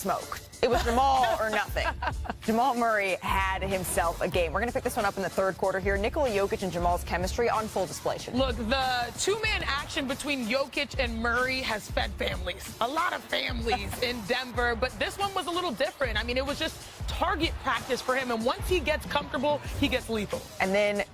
smoke. It was Jamal or nothing. Jamal Murray had himself a game. We're going to pick this one up in the third quarter here. Nikola Jokic and Jamal's chemistry on full display. Look, the two-man action between Jokic and Murray has fed families. A lot of families in Denver, but this one was a little different. I mean, it was just target practice for him, and once he gets comfortable, he gets lethal. And then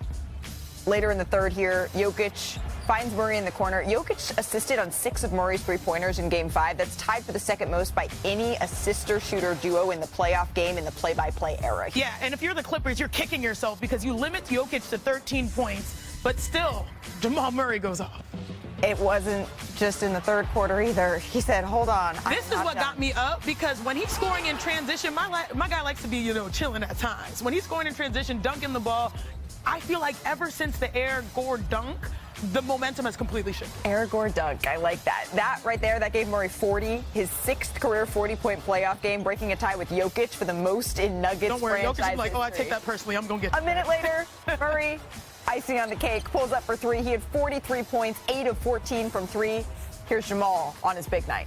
later in the third here, Jokic finds Murray in the corner. Jokic assisted on 6 of Murray's three-pointers in Game 5. That's tied for the second most by any assister-shooter duo in the playoff game in the play-by-play era. Yeah, and if you're the Clippers, you're kicking yourself because you limit Jokic to 13 points, but still, Jamal Murray goes off. It wasn't just in the third quarter either. He said, hold on. This is what got me up, because when he's scoring in transition, my guy likes to be, chilling at times. When he's scoring in transition, dunking the ball, I feel like ever since the Air Gore dunk, the momentum has completely shifted. Air Gore dunk, I like that. That right there, that gave Murray 40, his 6th career 40-point playoff game, breaking a tie with Jokic for the most in Nuggets Don't worry, franchise Jokic is like, history. I take that personally. I'm going to get A minute later, Murray, icing on the cake, pulls up for 3. He had 43 points, 8 of 14 from 3. Here's Jamal on his big night.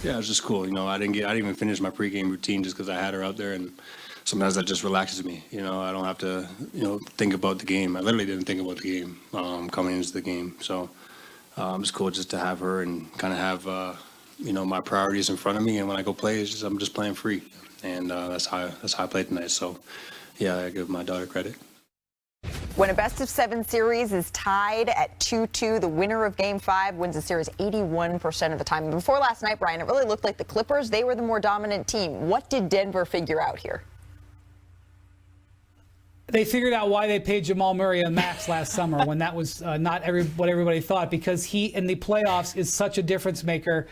Yeah, it was just cool. I didn't even finish my pregame routine just because I had her out there, and sometimes that just relaxes me. I don't have to, think about the game. I literally didn't think about the game coming into the game. So it's cool just to have her and kind of have, my priorities in front of me. And when I go play, I'm just playing free. And that's how I played tonight. So, yeah, I give my daughter credit. When a best-of-7 series is tied at 2-2, the winner of Game 5 wins the series 81% of the time. Before last night, Brian, it really looked like the Clippers, they were the more dominant team. What did Denver figure out here? They figured out why they paid Jamal Murray a max last summer when that was not what everybody thought, because he in the playoffs is such a difference maker.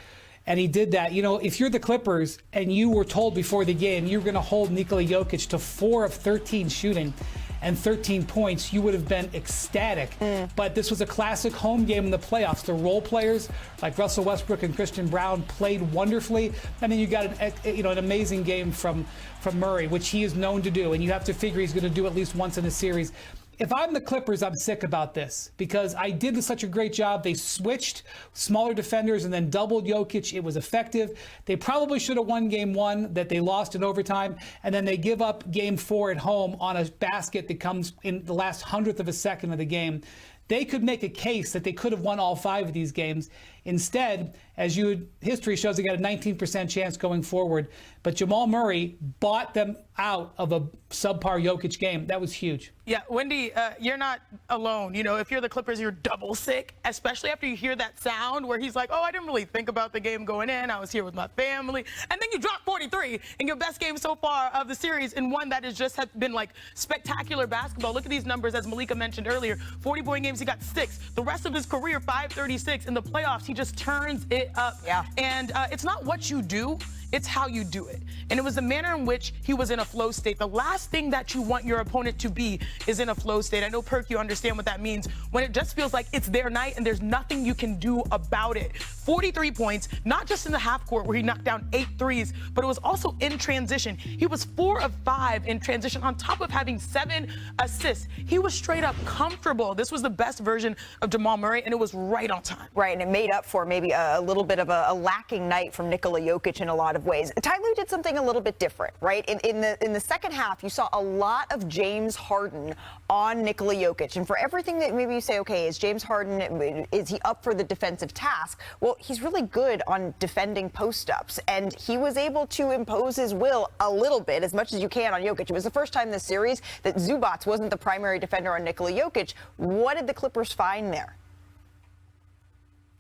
And he did that. If you're the Clippers and you were told before the game you're going to hold Nikola Jokic to 4 of 13 shooting and 13 points, you would have been ecstatic. But this was a classic home game in the playoffs. The role players like Russell Westbrook and Christian Brown played wonderfully. And then you got an amazing game from Murray, which he is known to do. And you have to figure he's going to do at least once in a series. If I'm the Clippers, I'm sick about this because I did such a great job. They switched smaller defenders and then doubled Jokic. It was effective. They probably should have won Game 1 that they lost in overtime. And then they give up Game 4 at home on a basket that comes in the last 100th of a second of the game. They could make a case that they could have won all 5 of these games. Instead, history shows they got a 19% chance going forward. But Jamal Murray bought them out of a subpar Jokic game. That was huge. Yeah, Wendy, you're not alone. If you're the Clippers, you're double sick, especially after you hear that sound where he's like, I didn't really think about the game going in. I was here with my family. And then you drop 43 in your best game so far of the series, and one that has just been like spectacular basketball. Look at these numbers, as Malika mentioned earlier. 40-point games, he got 6. The rest of his career, 536. In the playoffs, he just turns it up. Yeah. And it's not what you do, it's how you do it. And it was the manner in which he was in a flow state. The last thing that you want your opponent to be is in a flow state. I know, Perk, you understand what that means. When it just feels like it's their night and there's nothing you can do about it. 43 points, not just in the half court where he knocked down 8 threes, but it was also in transition. He was 4 of 5 in transition on top of having 7 assists. He was straight up comfortable. This was the best version of Jamal Murray, and it was right on time. Right, and it made up for maybe a little bit of a lacking night from Nikola Jokic in a lot of ways. Ty Lue did something a little bit different, right? In the second half, you saw a lot of James Harden on Nikola Jokic. And for everything that maybe you say, okay, is James Harden, is he up for the defensive task? Well, he's really good on defending post-ups. And he was able to impose his will a little bit, as much as you can, on Jokic. It was the first time this series that Zubac wasn't the primary defender on Nikola Jokic. What did the Clippers find there?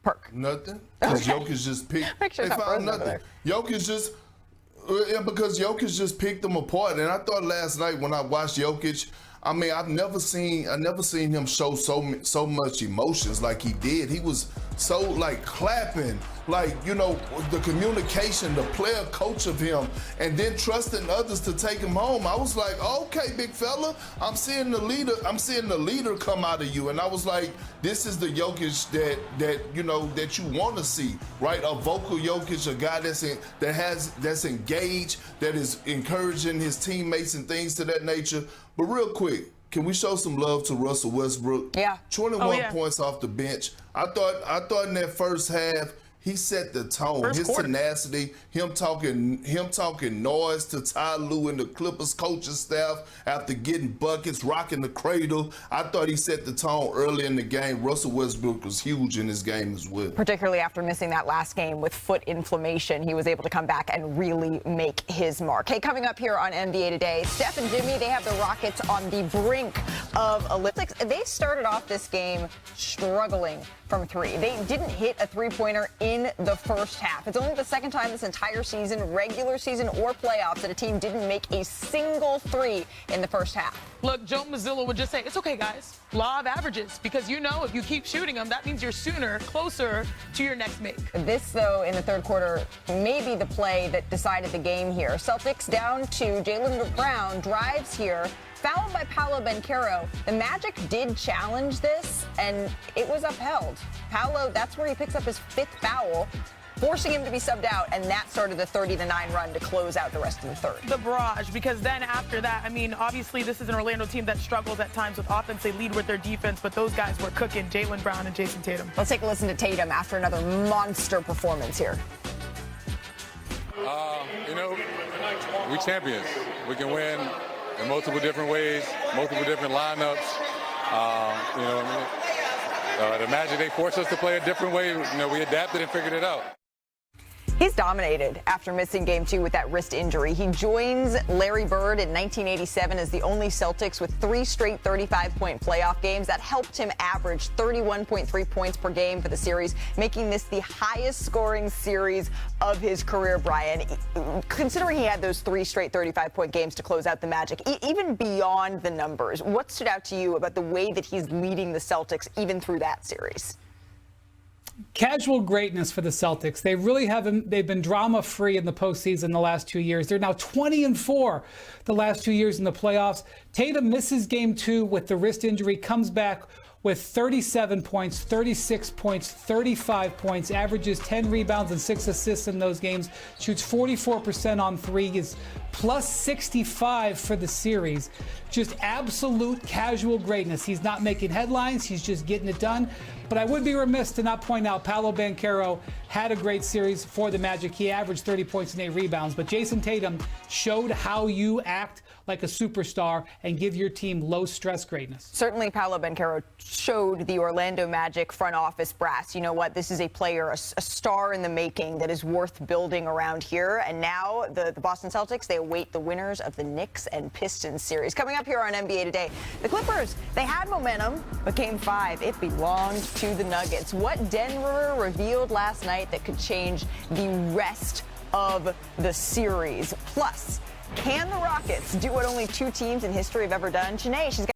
Perk. Nothing. Because Jokic just picked. Make sure they found nothing. Jokic just. Because Jokic just picked them apart, and I thought last night when I watched Jokic, I mean, I've never seen him show so much emotions like he did. He was so like clapping, like, the communication, the player coach of him, and then trusting others to take him home. I was like, okay, big fella, I'm seeing the leader come out of you, and I was like, this is the Jokic that you want to see, right? A vocal Jokic, a guy that's engaged, that is encouraging his teammates and things to that nature. But real quick, can we show some love to Russell Westbrook? Yeah. 21 points off the bench. I thought in that first half He set the tone. First His quarter. tenacity, him talking noise to Ty Lue and the Clippers coaching staff after getting buckets, rocking the cradle. I thought he set the tone early in the game. Russell Westbrook was huge in this game as well. Particularly after missing that last game with foot inflammation, he was able to come back and really make his mark. Hey, coming up here on NBA Today, Steph and Jimmy, they have the Rockets on the brink of Olympics. They started off this game struggling from three. They didn't hit a three-pointer in the first half. It's only the second time this entire season, regular season or playoffs, that a team didn't make a single three in the first half. Look, Joe Mazzulla would just say, it's okay, guys. Law of averages. Because you know if you keep shooting them, that means you're closer to your next make. This, though, in the third quarter, may be the play that decided the game here. Celtics down to Jaylen Brown, drives here, fouled by Paolo Banchero. The Magic did challenge this, and it was upheld. Paolo, that's where he picks up his fifth foul, forcing him to be subbed out, and that started the 30-9 run to close out the rest of the third. The barrage, because then after that, I mean, obviously this is an Orlando team that struggles at times with offense. They lead with their defense, but those guys were cooking, Jaylen Brown and Jason Tatum. Let's take a listen to Tatum after another monster performance here. You know, we champions. We can win in multiple different ways, multiple different lineups. You know, the Magic, they forced us to play a different way. You know, we adapted and figured it out. He's dominated after missing game 2 with that wrist injury. He joins Larry Bird in 1987 as the only Celtics with 3 straight 35-point playoff games. That helped him average 31.3 points per game for the series, making this the highest scoring series of his career, Brian. Considering he had those 3 straight 35-point games to close out the Magic, even beyond the numbers, what stood out to you about the way that he's leading the Celtics even through that series? Casual greatness for the Celtics. They really haven't. They've been drama-free in the postseason the last 2 years. They're now 20-4 the last 2 years in the playoffs. Tatum misses game 2 with the wrist injury, comes back with 37 points, 36 points, 35 points, averages 10 rebounds and 6 assists in those games, shoots 44% on three, is plus 65 for the series. Just absolute casual greatness. He's not making headlines. He's just getting it done. But I would be remiss to not point out Paolo Banchero had a great series for the Magic. He averaged 30 points and 8 rebounds. But Jason Tatum showed how you act like a superstar and give your team low-stress greatness. Certainly, Paolo Banchero showed the Orlando Magic front office brass, you know what, this is a player, a star in the making that is worth building around here. And now the Boston Celtics, they await the winners of the Knicks and Pistons series. Coming up here on NBA Today, the Clippers, they had momentum, but Game 5, it belonged to the Nuggets. What Denver revealed last night that could change the rest of the series. Plus, can the Rockets do what only 2 teams in history have ever done? Janae, she's got